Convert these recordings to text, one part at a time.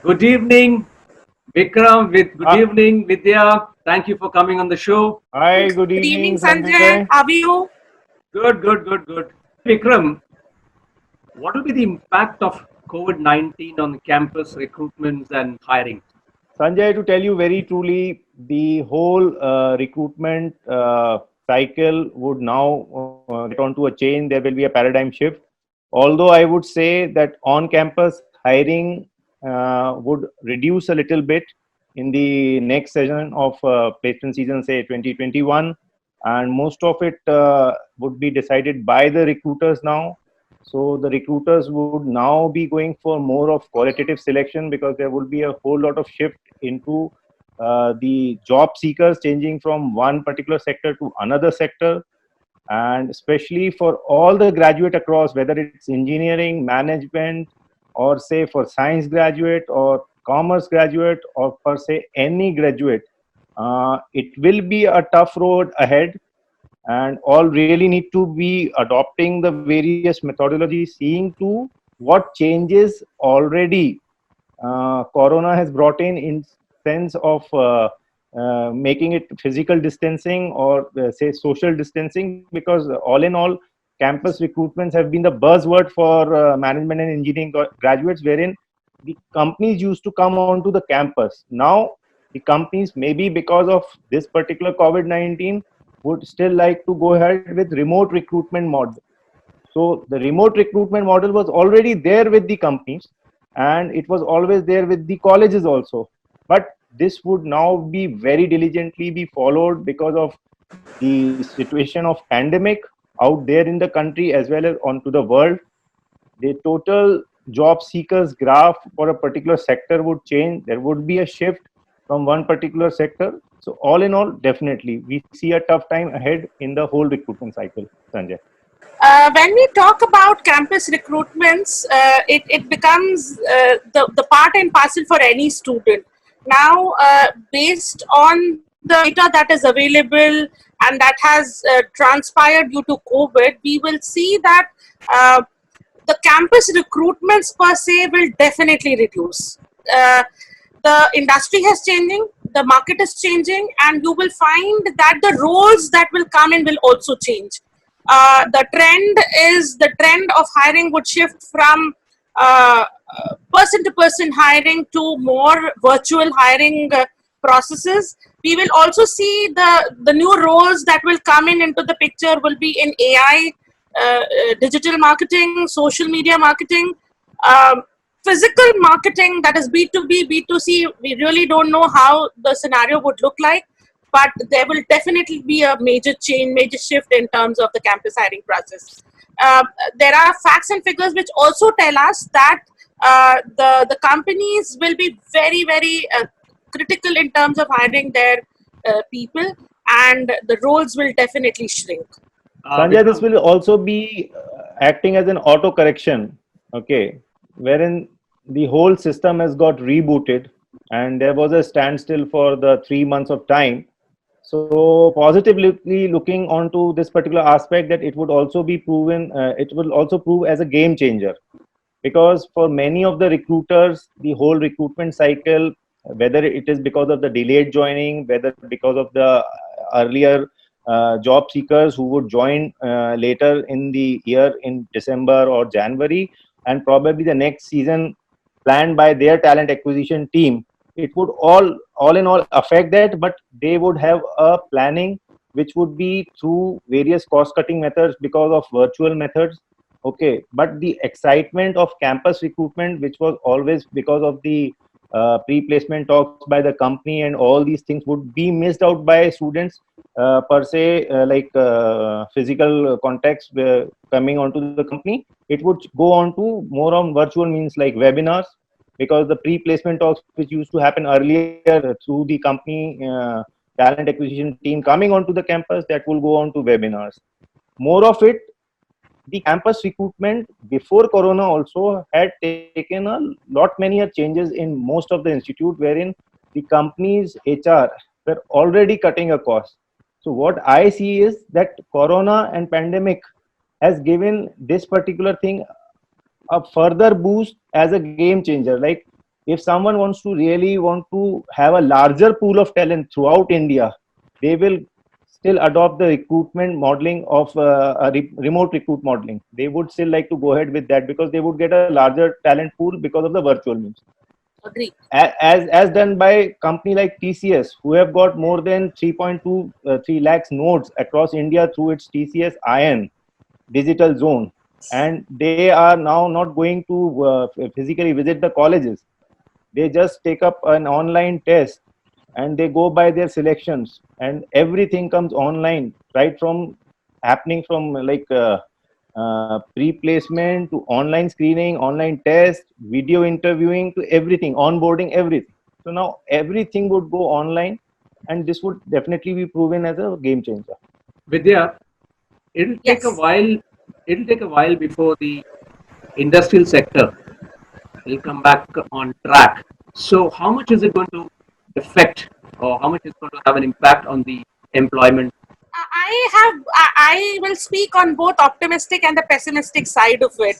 Good evening, Vikram. Good Ah, evening, Vidhya. Thank you for coming on the show. Hi, good Good evening, evening, Sanjay. Sanjay. How are you? Good. Vikram, what will be the impact of COVID-19 on campus recruitments and hiring? Sanjay, to tell you very truly, the whole recruitment cycle would now get onto a change. There will be a paradigm shift. Although I would say that on-campus hiring would reduce a little bit in the next session of placement season, say 2021, and most of it would be decided by the recruiters now. So the recruiters would now be going for more of qualitative selection because there would be a whole lot of shift into the job seekers changing from one particular sector to another sector, and especially for all the graduate across, whether it's engineering, management, or say for science graduate or commerce graduate or per se any graduate, it will be a tough road ahead, and all really need to be adopting the various methodologies, seeing to what changes already corona has brought in sense of making it physical distancing or say social distancing, because all in all campus recruitments have been the buzzword for management and engineering graduates, wherein the companies used to come onto the campus. Now the companies, maybe because of this particular COVID-19, would still like to go ahead with remote recruitment model. So the remote recruitment model was already there with the companies, and it was always there with the colleges also. But this would now be very diligently be followed because of the situation of pandemic out there in the country as well as onto the world. The total job seekers graph for a particular sector would change. There would be a shift from one particular sector. So all in all, definitely we see a tough time ahead in the whole recruitment cycle, Sanjay. When we talk about campus recruitments, it becomes the part and parcel for any student. Now, based on the data that is available and that has transpired due to COVID, we will see that uh, the campus recruitments per se will definitely reduce. Uh, the industry is changing, the market is changing, and you will find that the roles that will come in will also change. The trend of hiring would shift from person to person hiring to more virtual hiring processes. We will also see the new roles that will come in into the picture will be in AI, digital marketing, social media marketing, um, physical marketing, that is B2B, B2C. We really don't know how the scenario would look like, but there will definitely be a major change, major shift in terms of the campus hiring process. Uh, there are facts and figures which also tell us that the companies will be very critical in terms of hiring their people, and the roles will definitely shrink. Sanjay, this Vikram, will also be acting as an auto correction, okay, wherein the whole system has got rebooted and there was a standstill for the 3 months of time. So positively looking onto this particular aspect, that it would also be proven, it will also prove as a game changer, because for many of the recruiters, the whole recruitment cycle, whether it is because of the delayed joining, whether because of the earlier job seekers who would join later in the year in December or January, and probably the next season planned by their talent acquisition team, it would all in all affect that. But they would have a planning which would be through various cost cutting methods because of virtual methods. Okay, but the excitement of campus recruitment, which was always because of the pre-placement talks by the company and all these things, would be missed out by students per se, like physical contacts coming onto the company. It would go on to more on virtual means like webinars, because the pre-placement talks which used to happen earlier through the company talent acquisition team coming onto the campus, that will go on to webinars. More of it, the campus recruitment before corona also had taken a lot many changes in most of the institute, wherein the company's HR were already cutting a cost. So what I see is that corona and pandemic has given this particular thing a further boost as a game changer. Like, if someone wants to really want to have a larger pool of talent throughout India, they will still adopt the recruitment modeling of remote recruit modeling. They would still like to go ahead with that because they would get a larger talent pool because of the virtual means. Agree. As done by company like TCS, who have got more than 3.23 lakhs nodes across India through its TCS IN digital zone, and they are now not going to physically visit the colleges. They just take up an online test and they go by their selections, and everything comes online, right from happening from pre-placement to online screening, online test, video interviewing, to everything, onboarding, everything. So now everything would go online, and this would definitely be proven as a game changer. Vidya, it'll take a Yes. while. It'll take a while before the industrial sector will come back on track. So, how much is it going to affect, or how much is going to have an impact on the employment? I will speak on both optimistic and the pessimistic side of it.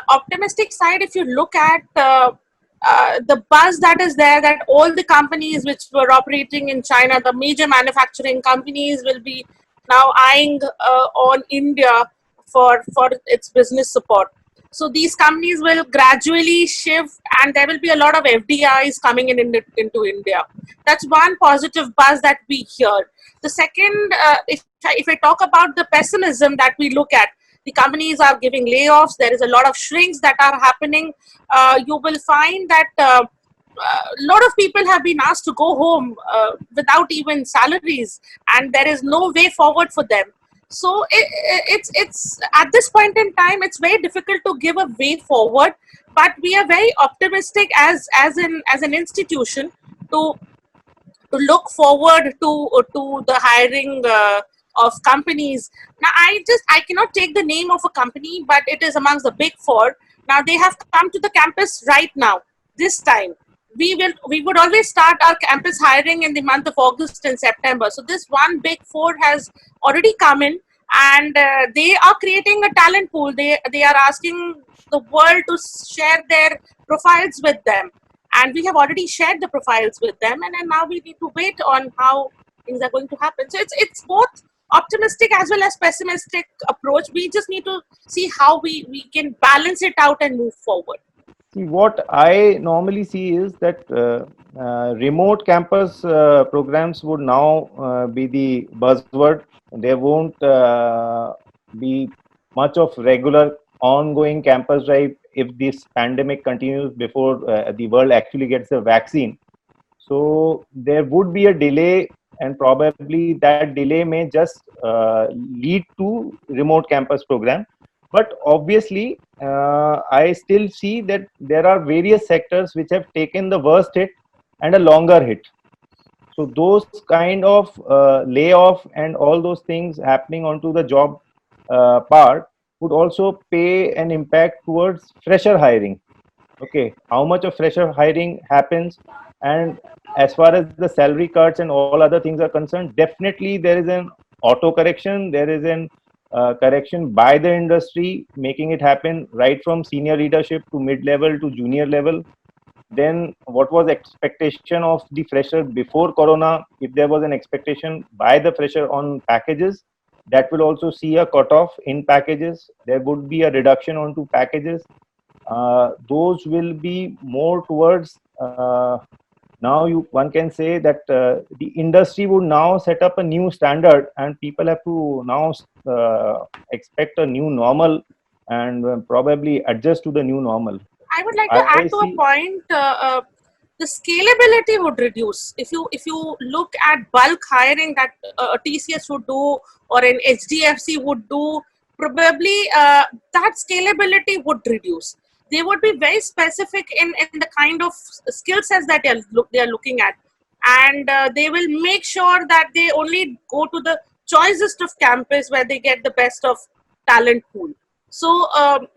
Optimistic side, if you look at the buzz that is there, that all the companies which were operating in China, the major manufacturing companies, will be now eyeing on India for its business support. So these companies will gradually shift, and there will be a lot of FDIs coming into India. That's one positive buzz that we hear. The second, if I talk about the pessimism that we look at, the companies are giving layoffs. There is a lot of shrinks that are happening. You will find that a lot of people have been asked to go home without even salaries, and there is no way forward for them. So it's at this point in time, it's very difficult to give a way forward. But we are very optimistic as an institution to look forward to the hiring of companies. Now, I cannot take the name of a company, but it is amongst the big four. Now they have come to the campus right now. This time, we would always start our campus hiring in the month of August and September. So this one big four has already come in, and they are creating a talent pool. They are asking the world to share their profiles with them, and we have already shared the profiles with them, and then now we need to wait on how things are going to happen. So it's both optimistic as well as pessimistic approach. We just need to see how we can balance it out and move forward. See, what I normally see is that remote campus programs would now be the buzzword. There won't be much of regular ongoing campus drive if this pandemic continues before the world actually gets a vaccine. So there would be a delay, and probably that delay may just lead to remote campus program. But obviously, I still see that there are various sectors which have taken the worst hit and a longer hit. So those kind of layoff and all those things happening onto the job part would also pay an impact towards fresher hiring. Okay, how much of fresher hiring happens, and as far as the salary cuts and all other things are concerned, definitely there is an auto correction, there is an correction by the industry, making it happen right from senior leadership to mid level to junior level. Then what was expectation of the fresher before corona, if there was an expectation by the fresher on packages, that will also see a cutoff in packages. There would be a reduction onto packages. Those will be more towards now one can say that the industry would now set up a new standard, and people have to now expect a new normal, and probably adjust to the new normal. I would like to add to a see. point. The scalability would reduce if you look at bulk hiring that a TCS would do or an HDFC would do. Probably that scalability would reduce. They would be very specific in the kind of skill sets that they are looking at, and they will make sure that they only go to the choicest of campus where they get the best of talent pool. So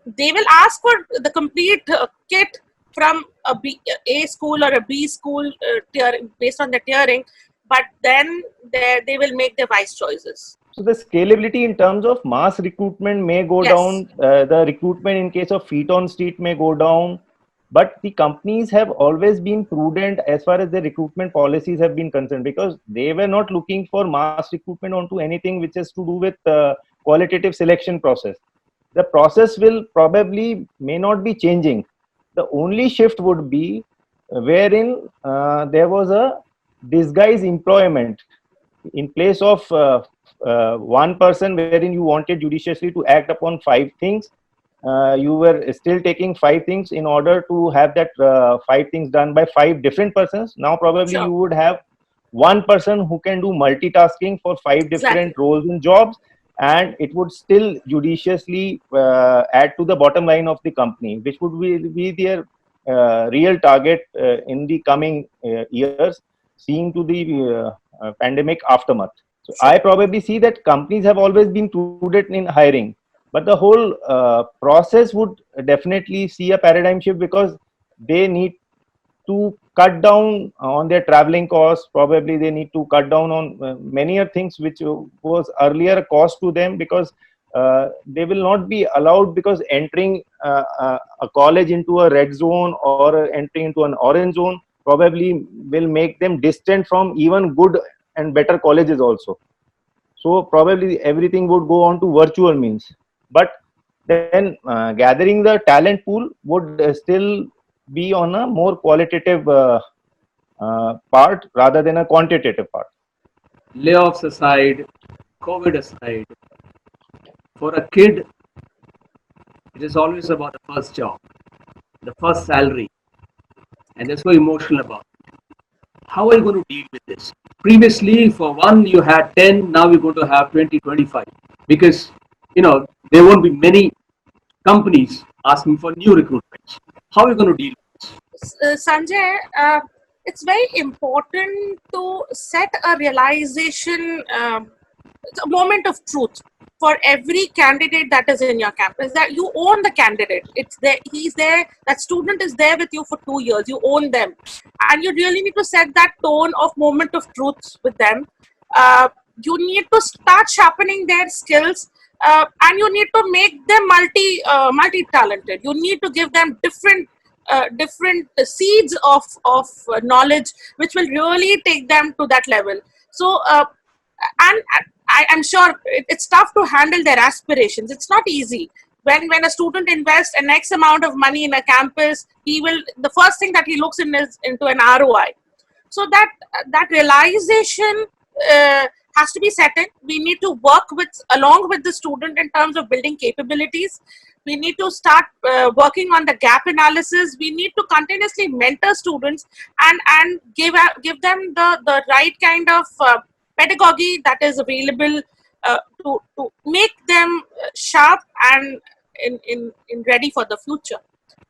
they will ask for the complete kit from A school or a B school based on the tiering, but then they will make their wise choices. So the scalability in terms of mass recruitment may go Yes. down. The recruitment in case of feet on street may go down. But the companies have always been prudent as far as the recruitment policies have been concerned, because they were not looking for mass recruitment onto anything which has to do with qualitative selection process. The process will probably may not be changing. The only shift would be wherein there was a disguise employment in place of one person, wherein you wanted judiciously to act upon five things. You were still taking five things in order to have that five things done by five different persons. Now probably Sure. you would have one person who can do multitasking for five different Exactly. roles and jobs, and it would still judiciously add to the bottom line of the company, which would be their real target in the coming years, seeing to the pandemic aftermath. So I Sure. probably see that companies have always been prudent in hiring, but the whole process would definitely see a paradigm shift, because they need to cut down on their traveling costs. Probably they need to cut down on many other things which was earlier a cost to them, because they will not be allowed, because entering a college into a red zone or entering into an orange zone probably will make them distant from even good and better colleges also. So probably everything would go on to virtual means. But then gathering the talent pool would still be on a more qualitative part rather than a quantitative part. Layoffs aside, COVID aside, for a kid, it is always about the first job, the first salary, and they're so emotional about it. How are you going to deal with this? Previously, for one, you had 10, now you're going to have 20, 25, because, there won't be many companies asking for new recruitments. How are you going to deal with this? Sanjay, it's very important to set a realization, a moment of truth for every candidate that is in your campus, that you own the candidate. It's there, he's there, that student is there with you for 2 years, you own them. And you really need to set that tone of moment of truth with them. You need to start sharpening their skills, and you need to make them multi-talented. You need to give them different seeds of knowledge, which will really take them to that level. So and I'm sure it's tough to handle their aspirations. It's not easy. When a student invests an X amount of money in a campus, he will, the first thing that he looks in is into an ROI. So that realization has to be set in. We need to work with along with the student in terms of building capabilities. We need to start working on the gap analysis. We need to continuously mentor students and give them the right kind of pedagogy that is available to make them sharp and in ready for the future.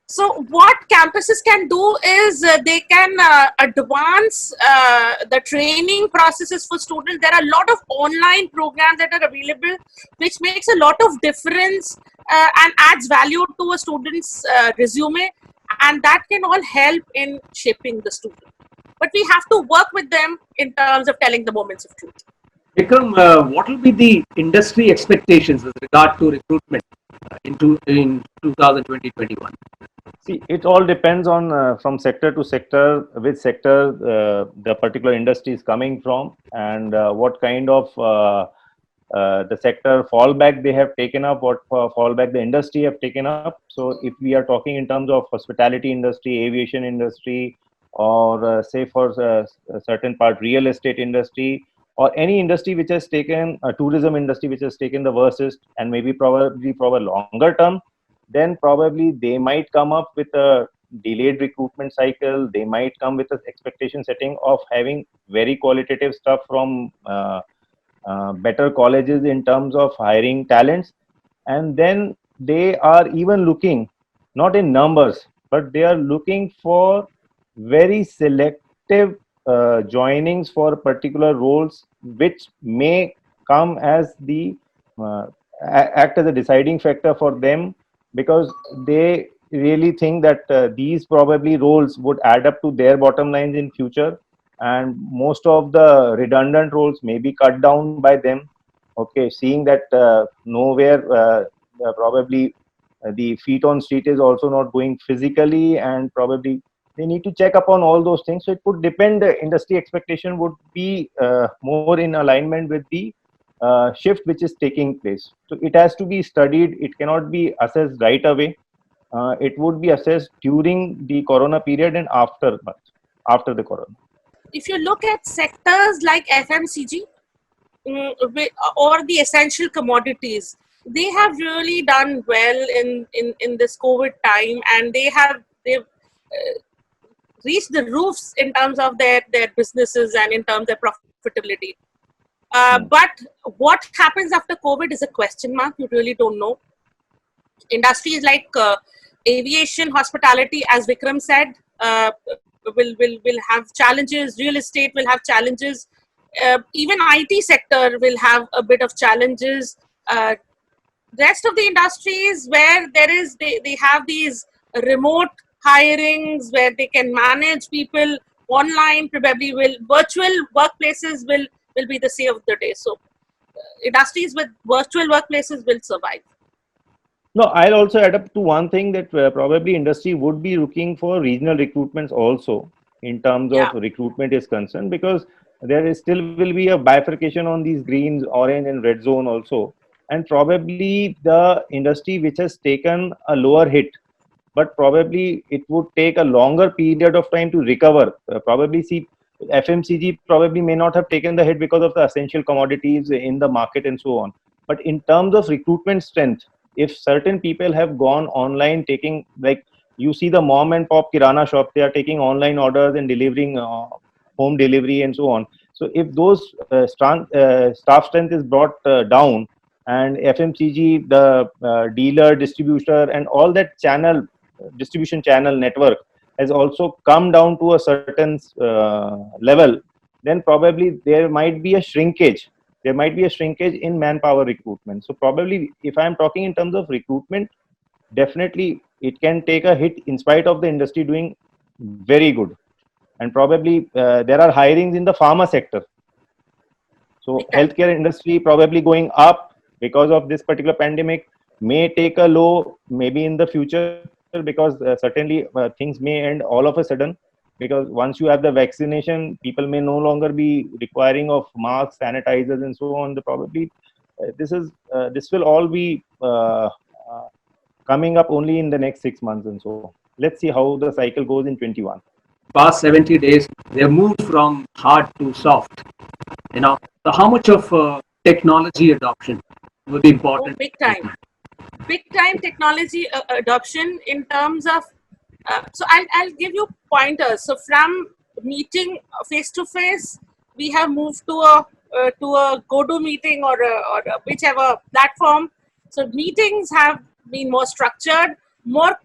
So what campuses can do is they can advance the training processes for students. There are a lot of online programs that are available, which makes a lot of difference and adds value to a student's resume, and that can all help in shaping the student. But we have to work with them in terms of telling the moments of truth. Vikram, what will be the industry expectations with regard to recruitment in 2020-21? See, it all depends on from sector to sector, which sector the particular industry is coming from, and what kind of the sector fallback they have taken up, what fallback the industry have taken up. So if we are talking in terms of hospitality industry, aviation industry, or say for a certain part real estate industry, or any industry which has taken tourism industry which has taken the worstest, and maybe probably for a longer term, then probably they might come up with a delayed recruitment cycle. They might come with an expectation setting of having very qualitative stuff from better colleges in terms of hiring talents. And then they are even looking not in numbers, but they are looking for very selective joinings for particular roles, which may come as the act as a deciding factor for them, because they really think that these probably roles would add up to their bottom lines in future, and most of the redundant roles may be cut down by them. Okay, seeing that nowhere probably the feet on street is also not going physically, and probably they need to check upon all those things. So it would depend. The industry expectation would be more in alignment with the shift which is taking place. So it has to be studied. It cannot be assessed right away. It would be assessed during the corona period and after the corona. If you look at sectors like FMCG, or the essential commodities, they have really done well in this COVID time, and they've reached the roofs in terms of their businesses and in terms of their profitability. But what happens after COVID is a question mark. You really don't know. Industries like aviation, hospitality, as Vikram said, will have challenges. Real estate will have challenges. Even IT sector will have a bit of challenges. Rest of the industries where they have these remote hirings where they can manage people online, probably virtual workplaces will be the say of the day. So industries with virtual workplaces will survive. No, I'll also add up to one thing that probably industry would be looking for regional recruitments also in terms of recruitment is concerned, because there is still will be a bifurcation on these greens, orange and red zone also. And probably the industry which has taken a lower hit, but probably it would take a longer period of time to recover. Probably see FMCG probably may not have taken the hit because of the essential commodities in the market and so on. But in terms of recruitment strength, if certain people have gone online, taking, like you see the mom and pop kirana shop, they are taking online orders and delivering home delivery and so on. So if those staff strength is brought down, and FMCG, the dealer, distributor, and all that channel, distribution channel network has also come down to a certain level, then probably there might be a shrinkage. There might be a shrinkage in manpower recruitment. So probably if I'm talking in terms of recruitment, definitely it can take a hit in spite of the industry doing very good. And probably there are hirings in the pharma sector. So healthcare industry probably going up because of this particular pandemic, may take a low maybe in the future, because certainly things may end all of a sudden, because once you have the vaccination, people may no longer be requiring of masks, sanitizers and so on. Probably this will all be coming up only in the next 6 months, and so let's see how the cycle goes in 21. Past 70 days, they've moved from hard to soft. So how much of technology adoption will be important? Big time technology adoption in terms of. So I'll give you pointers. So from meeting face to face, we have moved to a GoTo meeting or whichever platform. So meetings have been more structured, more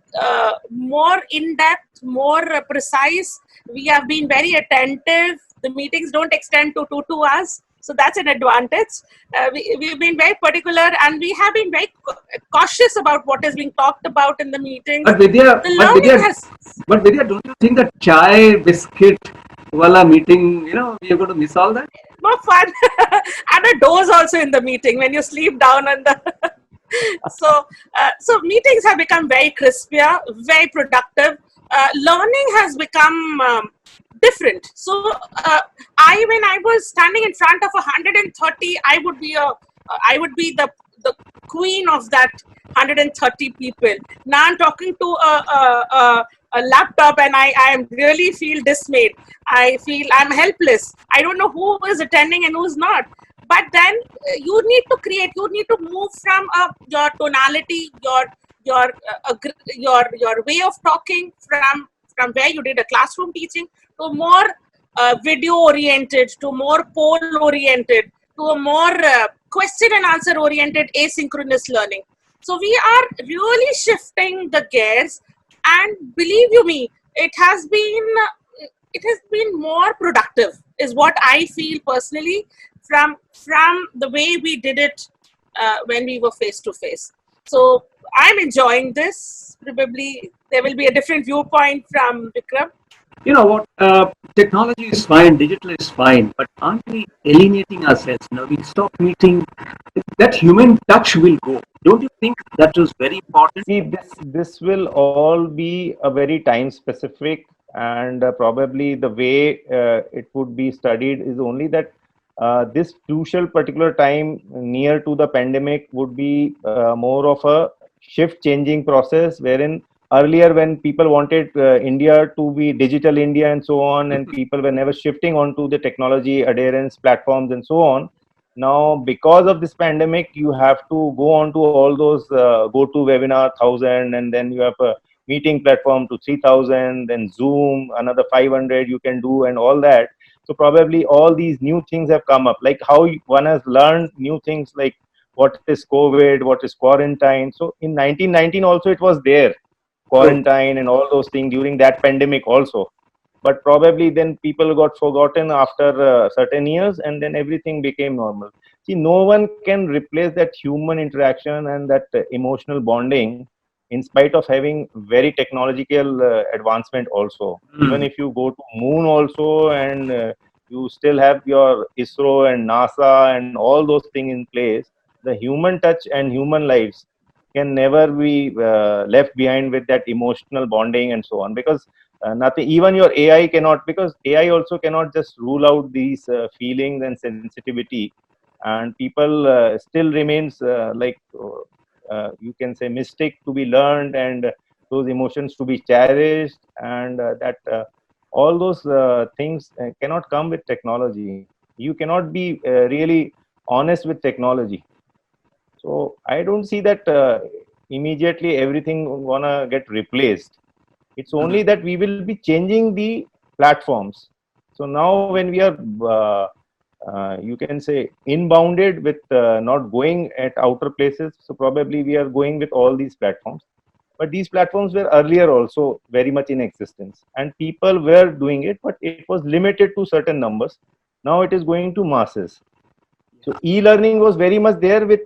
in depth, more precise. We have been very attentive. The meetings don't extend to 2 hours. So that's an advantage. We've been very particular, and we have been very cautious about what is being talked about in the meetings. But Vidhya, don't you think that chai biscuit wala meeting, you're going to miss all that? More fun. And a dose also in the meeting when you sleep down on the. So meetings have become very crispier, very productive. Learning has become different. So when I was standing in front of 130, I would be the queen of that 130 people. Now I'm talking to a laptop, and I really feel dismayed. I feel I'm helpless. I don't know who is attending and who's not. But then you need to create. You need to move from your tonality, your way of talking from where you did a classroom teaching to more video oriented, to more poll oriented, to a more question and answer oriented asynchronous learning. So we are really shifting the gears, and believe you me, it has been more productive, is what I feel personally from the way we did it when we were face to face. So I'm enjoying this. Probably there will be a different viewpoint from Vikram. You know what? Technology is fine, digital is fine, but aren't we alienating ourselves? We stop meeting. that human touch will go. Don't you think that is very important? See, this will all be a very time specific, and probably the way it would be studied is only that this crucial particular time near to the pandemic would be more of a shift changing process, wherein earlier when people wanted India to be digital India and so on, and people were never shifting onto the technology adherence platforms and so on. Now because of this pandemic, you have to go on to all those go to webinar 1000, and then you have a meeting platform to 3000, then Zoom another 500 you can do and all that. So probably all these new things have come up, like how one has learned new things, like what is COVID, what is quarantine. So in 1919 also it was there, True. quarantine and all those things during that pandemic also. But probably then people got forgotten after certain years, and then everything became normal. See, no one can replace that human interaction and that emotional bonding, in spite of having very technological advancement also. Even Mm. if you go to moon also, and you still have your ISRO and NASA and all those things in place, the human touch and human lives can never be left behind with that emotional bonding and so on. Because nothing, even your AI cannot, because AI also cannot just rule out these feelings and sensitivity, and people still remains you can say mystic to be learned, and those emotions to be cherished, and that all those things cannot come with technology. You cannot be really honest with technology. So I don't see that immediately everything gonna get replaced. It's Mhm. only that we will be changing the platforms. So now when we are you can say inbounded with not going at outer places, so probably we are going with all these platforms. But these platforms were earlier also very much in existence, and people were doing it, but it was limited to certain numbers. Now it is going to masses. So e-learning was very much there with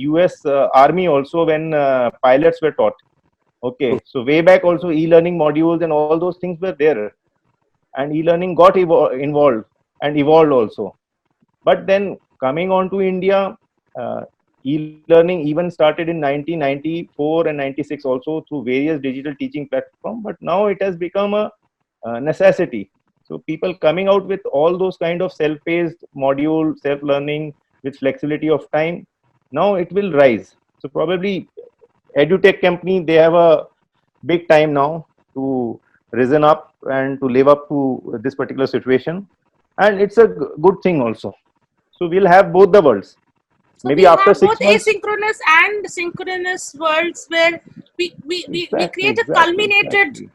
US Army also, when pilots were taught. True. Okay, so way back also e-learning modules and all those things were there, and e-learning got involved and evolved also. But then coming on to India, uh, e-learning even started in 1994 and 96 also through various digital teaching platforms. But now it has become a necessity. So people coming out with all those kind of self-paced module, self-learning with flexibility of time, now it will rise. So probably edutech company, they have a big time now to risen up and to live up to this particular situation, and it's a good thing also. So we'll have both the worlds. So Maybe we'll after have both 6 months. asynchronous and synchronous worlds where we Exactly, create a exactly, culminated exactly.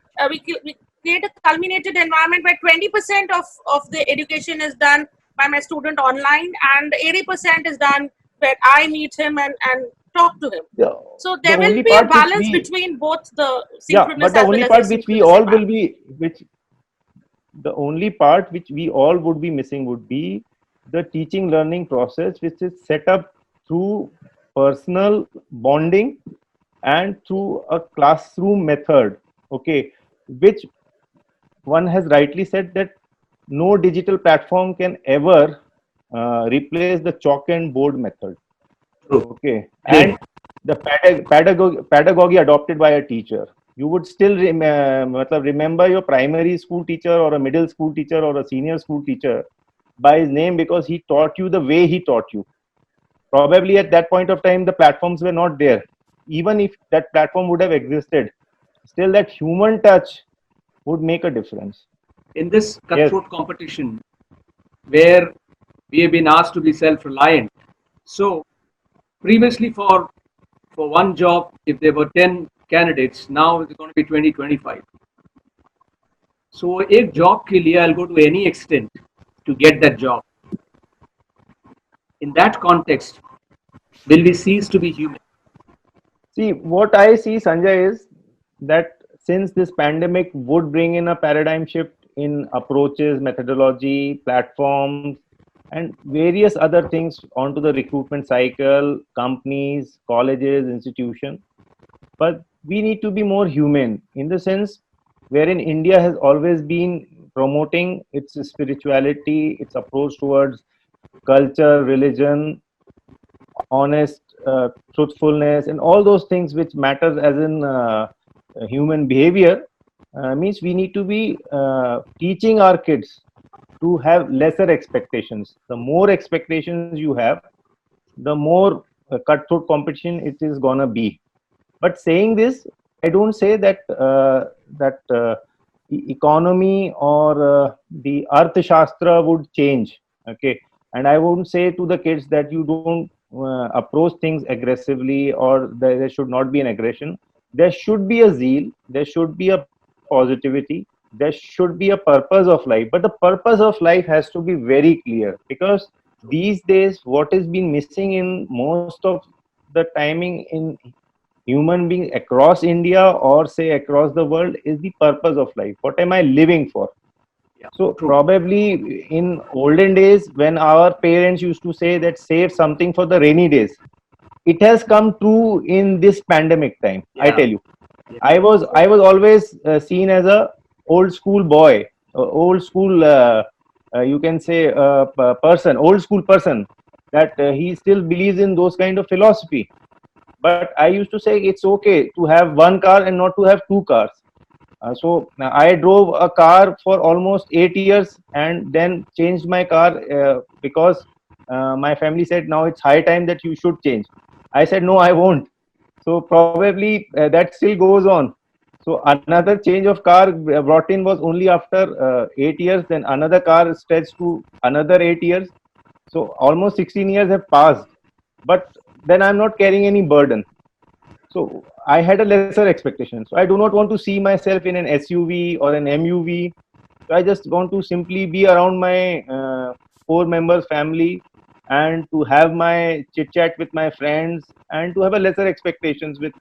we create a culminated environment where 20% of the education is done by my student online and 80% is done where I meet him and talk to him. the, So the there will only be a part which balance we, between both the yeah, synchronous but the as well only as part which we asynchronous all will environment. be, which the only part which we all would be missing would be the teaching learning process, which is set up through personal bonding and through a classroom method. Okay, which one has rightly said that no digital platform can ever replace the chalk and board method. True. Okay, and Agreed. the pedagogy adopted by a teacher. You would still remember your primary school teacher or a middle school teacher or a senior school teacher by his name, because he taught you the way he taught you. Probably at that point of time, the platforms were not there. Even if that platform would have existed, still that human touch would make a difference. In this Yes. cutthroat competition where we have been asked to be self-reliant, so previously for one job, if there were 10 candidates, now it's going to be 20, 25. So एक job के लिए I'll go to any extent to get that job. In that context, will we cease to be human? See, what I see, Sanjay, is that since this pandemic would bring in a paradigm shift in approaches, methodology, platforms, and various other things onto the recruitment cycle, companies, colleges, institutions, but we need to be more human, in the sense wherein India has always been promoting its spirituality, its approach towards culture, religion, honest, truthfulness, and all those things which matters as in human behavior, means we need to be teaching our kids to have lesser expectations. The more expectations you have, the more cutthroat competition it is gonna be. But saying this, I don't say that the economy or the Arthashastra would change. Okay, and I won't say to the kids that you don't approach things aggressively, or there should not be an aggression. There should be a zeal. There should be a positivity. There should be a purpose of life. But the purpose of life has to be very clear, because these days what is been missing in most of the timing in human being across India, or say across the world, is the purpose of life. What am I living for? Yeah, So true. probably in olden days, when our parents used to say that save something for the rainy days, it has come true in this pandemic time. I Yeah, tell you, yeah, I was always seen as a old school boy, old school, you can say, person, old school person, that he still believes in those kind of philosophy. But I used to say it's okay to have one car and not to have two cars. So I drove a car for almost 8 years, and then changed my car because my family said now it's high time that you should change. I said no, I won't. So probably that still goes on. So another change of car brought in was only after 8 years. Then another car stretched to another 8 years. So almost 16 years have passed. But then I'm not carrying any burden. So I had a lesser expectation. So I do not want to see myself in an SUV or an MUV. So I just want to simply be around my four members family, and to have my chit chat with my friends, and to have a lesser expectations with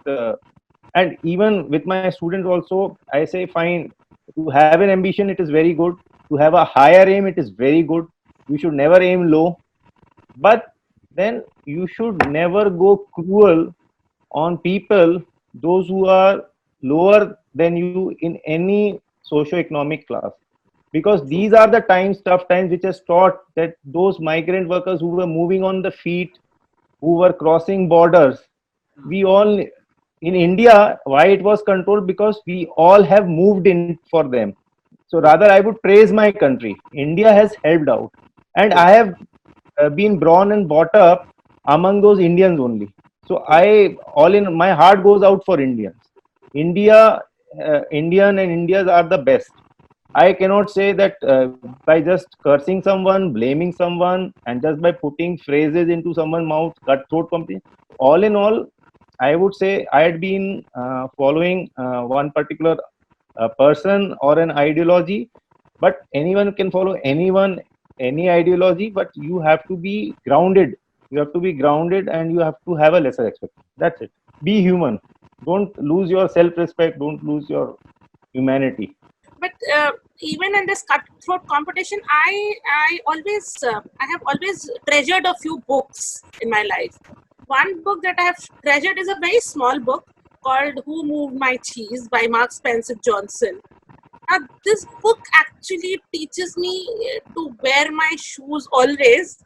and even with my students also. I say fine, to have an ambition, it is very good. To have a higher aim, it is very good. You should never aim low, but then you should never go cruel on people, those who are lower than you in any socio-economic class, because true. these are the times, tough times, which has taught that those migrant workers who were moving on the feet, who were crossing borders, we all, in India, why it was controlled, because we all have moved in for them. So True. rather I would praise my country. India has helped out, and True. I have been born and brought up among those Indians only. So True. I, all in my heart goes out for Indians. India, Indian and Indians are the best. I cannot say that by just cursing someone, blaming someone, and just by putting phrases into someone's mouth, cutthroat company. All in all, I would say I had been following one particular person or an ideology, but anyone can follow anyone, any ideology, but you have to be grounded. You have to be grounded, and you have to have a lesser expectation. That's it. Be human. Don't lose your self-respect. Don't lose your humanity. But even in this cutthroat competition, I have always treasured a few books in my life. One book that I have treasured is a very small book called "Who Moved My Cheese" by Mark Spencer Johnson. Now, this book actually teaches me to wear my shoes always,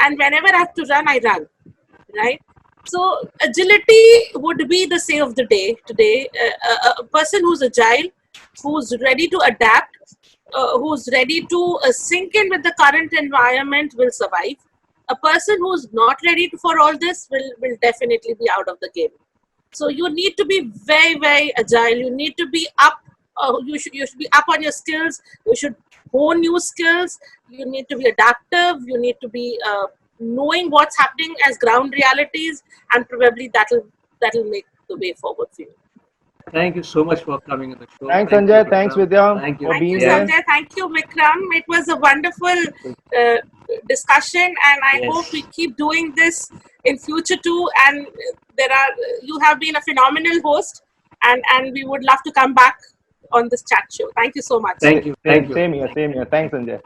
and whenever I have to run, I run. Right. So agility would be the say of the day today. A person who's agile, who's ready to adapt, who's ready to sink in with the current environment will survive. A person who's not ready for all this will definitely be out of the game. So you need to be very, very agile. You need to be up. You should be up on your skills. You should hone new skills. You need to be adaptive. You need to be knowing what's happening as ground realities, and probably that'll make the way forward for you. Thank you so much for coming on the show. Thanks, Thank you, Sanjay. Thanks, Vikram. Vidhya, Thank you. for Thank being you, Yeah. there. Sanjay. Thank you, Vikram. It was a wonderful uh, discussion, and I hope we Yes. keep doing this in future too. And you have been a phenomenal host, and we would love to come back on this chat show. Thank you so much. Thank you. Thank Same, you. same here, Thank you. same here. Thanks, Sanjay.